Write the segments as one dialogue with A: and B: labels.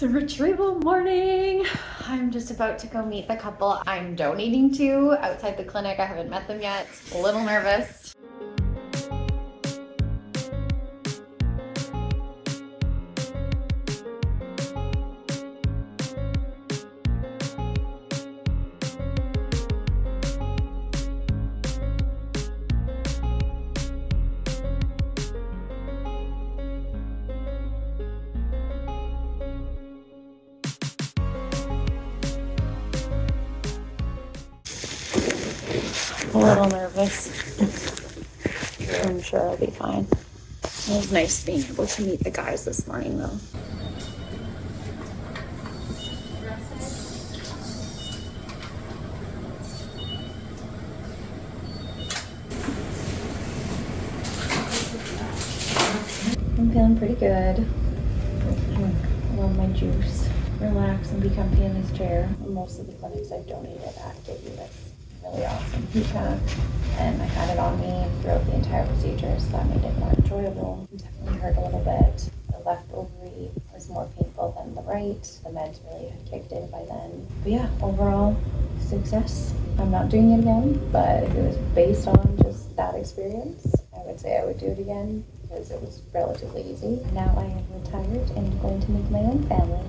A: Post-retrieval morning. I'm just about to go meet the couple I'm donating to outside the clinic. I haven't met them yet. A little nervous. A little nervous. I'm sure I'll be fine. It was nice being able to meet the guys this morning though. I'm feeling pretty good. I love my juice. Relax and be comfy in this chair. Most of the clinics I've donated at give you this really awesome heat pack, and I had it on me throughout the entire procedure, so that made it more enjoyable. It definitely hurt a little bit. The left ovary was more painful than the right. The meds really had kicked in by then. But yeah, overall success. I'm not doing it again, but if it was based on just that experience, I would say I would do it again because it was relatively easy. Now I am retired and going to make my own family.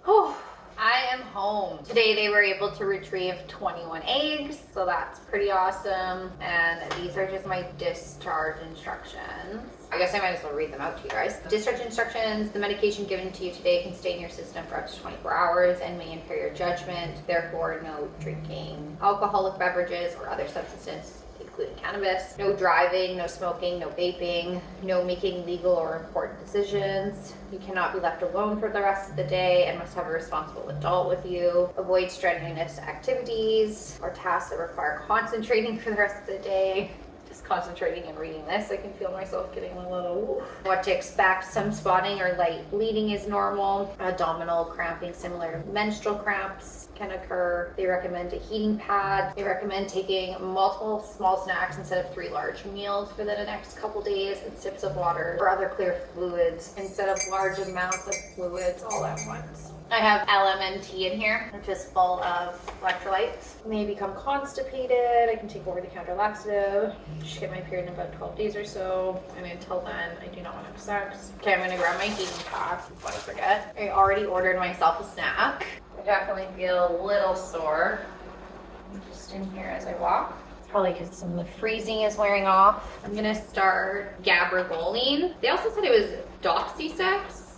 A: Oh, I am home. Today they were able to retrieve 21 eggs, so that's pretty awesome. And these are just my discharge instructions. I guess I might as well read them out to you guys. Discharge instructions: the medication given to you today can stay in your system for up to 24 hours and may impair your judgment. Therefore, no drinking alcoholic beverages or other substances, including cannabis. No driving, no smoking, no vaping, no making legal or important decisions. You cannot be left alone for the rest of the day and must have a responsible adult with you. Avoid strenuous activities or tasks that require concentrating for the rest of the day. Just concentrating and reading this, I can feel myself getting a little oof. What to expect: some spotting or light bleeding is normal. Abdominal cramping similar to menstrual cramps can occur. They recommend a heating pad. They recommend taking multiple small snacks instead of 3 large meals for the next couple days, and sips of water or other clear fluids instead of large amounts of fluids all at once. I have LMNT in here, which is full of electrolytes. May become constipated. I can take over-the-counter laxative. Should get my period in about 12 days or so. And until then, I do not want to have sex. Okay, I'm gonna grab my heating pack before I forget. I already ordered myself a snack. I definitely feel a little sore just in here as I walk. It's probably because some of the freezing is wearing off. I'm gonna start gabagoline. They also said it was dioxysex,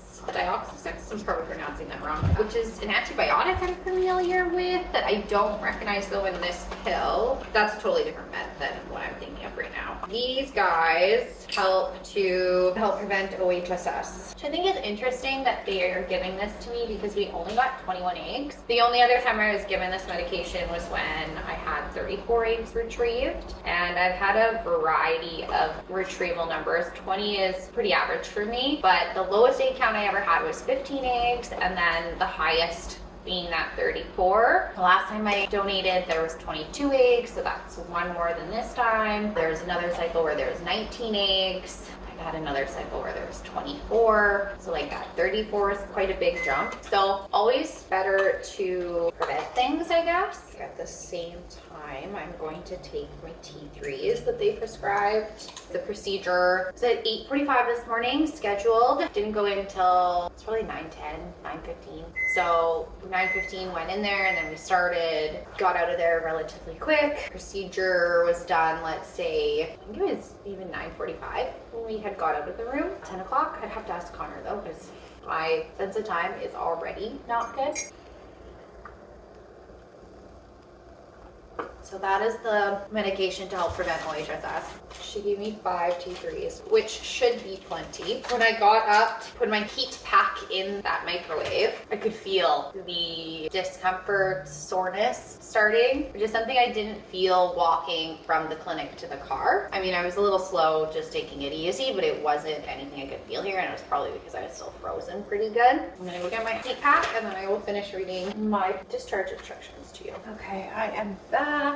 A: I'm probably pronouncing that wrong, which is an antibiotic I'm familiar with that I don't recognize though in this pill. That's a totally different med than what I'm thinking of right now. These guys help prevent OHSS. Which I think is interesting that they are giving this to me because we only got 21 eggs. The only other time I was given this medication was when I had 34 eggs retrieved, and I've had a variety of retrieval numbers. 20 is pretty average for me, but the lowest egg count I ever had was 15 eggs, and then the highest being that 34. The last time I donated, there was 22 eggs, so that's 1 more than this time. There was another cycle where there was 19 eggs. I had another cycle where there was 24. So like that 34 is quite a big jump. So always better to prevent things, I guess. At the same time, I'm going to take my T3s that they prescribed. The procedure was at 8:45 this morning, scheduled. Didn't go in until it's probably 9:10, 9:15. So 9:15 went in there, and then we started, got out of there relatively quick. Procedure was done, let's say, I think it was even 9:45 when we had got out of the room. 10 o'clock, I'd have to ask Connor though, because my sense of time is already not good. So that is the medication to help prevent OHSS. She gave me 5 T3s, which should be plenty. When I got up to put my heat pack in that microwave, I could feel the discomfort, soreness starting, which is something I didn't feel walking from the clinic to the car. I mean, I was a little slow just taking it easy, but it wasn't anything I could feel here, and it was probably because I was still frozen pretty good. I'm gonna go get my heat pack, and then I will finish reading my discharge instructions to you. Okay, I am back.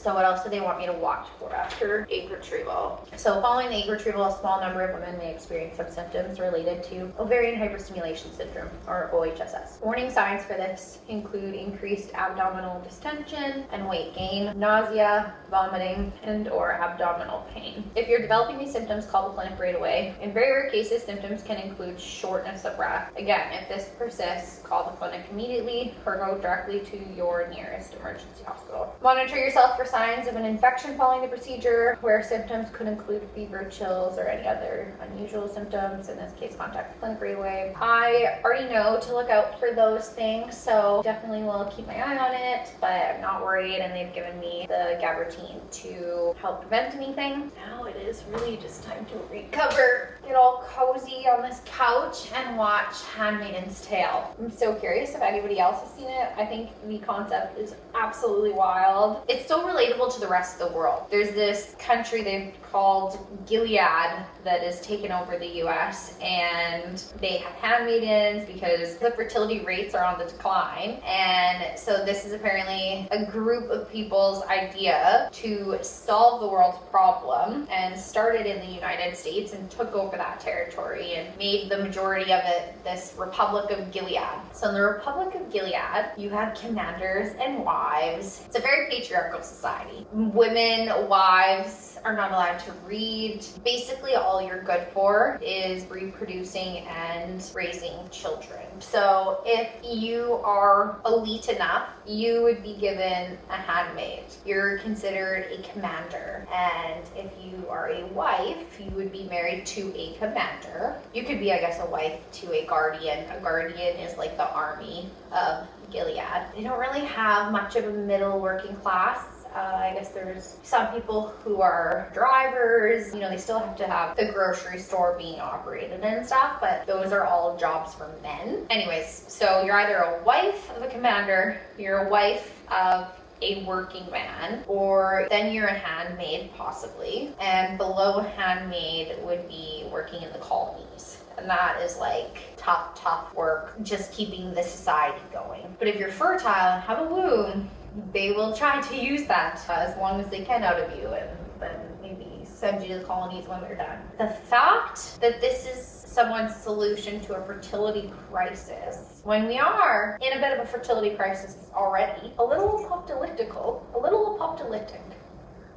A: So what else do they want me to watch for after egg retrieval? So following the egg retrieval, a small number of women may experience some symptoms related to Ovarian Hyperstimulation Syndrome, or OHSS. Warning signs for this include increased abdominal distension and weight gain, nausea, vomiting, and or abdominal pain. If you're developing these symptoms, call the clinic right away. In very rare cases, symptoms can include shortness of breath. Again, if this persists, call the clinic immediately or go directly to your nearest emergency hospital. Monitor yourself for signs of an infection following the procedure, where symptoms could include fever, chills, or any other unusual symptoms. In this case, contact the clinic right away. I already know to look out for those things, so definitely will keep my eye on it, but I'm not worried, and they've given me the gabapentin to help prevent anything. Now it is really just time to recover, get all cozy on this couch, and watch Handmaid's Tale. I'm so curious if anybody else has seen it. I think the concept is absolutely wild. It's so relatable to the rest of the world. There's this country they've called Gilead that has taken over the US, and they have handmaidens because the fertility rates are on the decline. And so this is apparently a group of people's idea to solve the world's problem, and started in the United States and took over that territory and made the majority of it this Republic of Gilead. So in the Republic of Gilead, you have commanders and wives. It's a very patriarchal society. Women, wives are not allowed to read. Basically, all you're good for is reproducing and raising children. So if you are elite enough, you would be given a handmaid. You're considered a commander. And if you are a wife, you would be married to a commander. You could be, I guess, a wife to a guardian. A guardian is like the army of Gilead. They don't really have much of a middle working class. I guess there's some people who are drivers, you know, they still have to have the grocery store being operated and stuff, but those are all jobs for men. Anyways, so you're either a wife of a commander, you're a wife of a working man, or then you're a handmaid possibly, and below a handmaid would be working in the colonies. And that is like tough work, just keeping the society going. But if you're fertile and have a womb, they will try to use that as long as they can out of you, and then maybe send you to the colonies when they're done. The fact that this is someone's solution to a fertility crisis, when we are in a bit of a fertility crisis already, a little apocalyptic,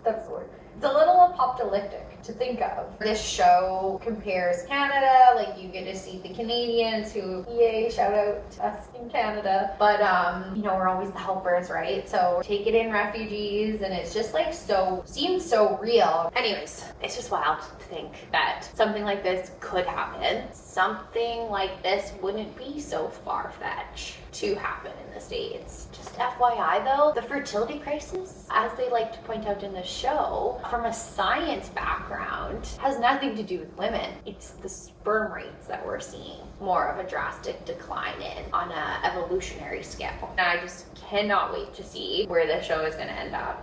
A: that's the word. It's a little apocalyptic to think of. This show compares Canada, like you get to see the Canadians who, yay, shout out to us in Canada. But, you know, we're always the helpers, right? So take it in refugees, and it's just like seems so real. Anyways, it's just wild to think that something like this could happen. Something like this wouldn't be so far-fetched to happen in the States. Just FYI though, the fertility crisis, as they like to point out in the show, from a science background, has nothing to do with women. It's the sperm rates that we're seeing more of a drastic decline in on an evolutionary scale. And I just cannot wait to see where the show is going to end up.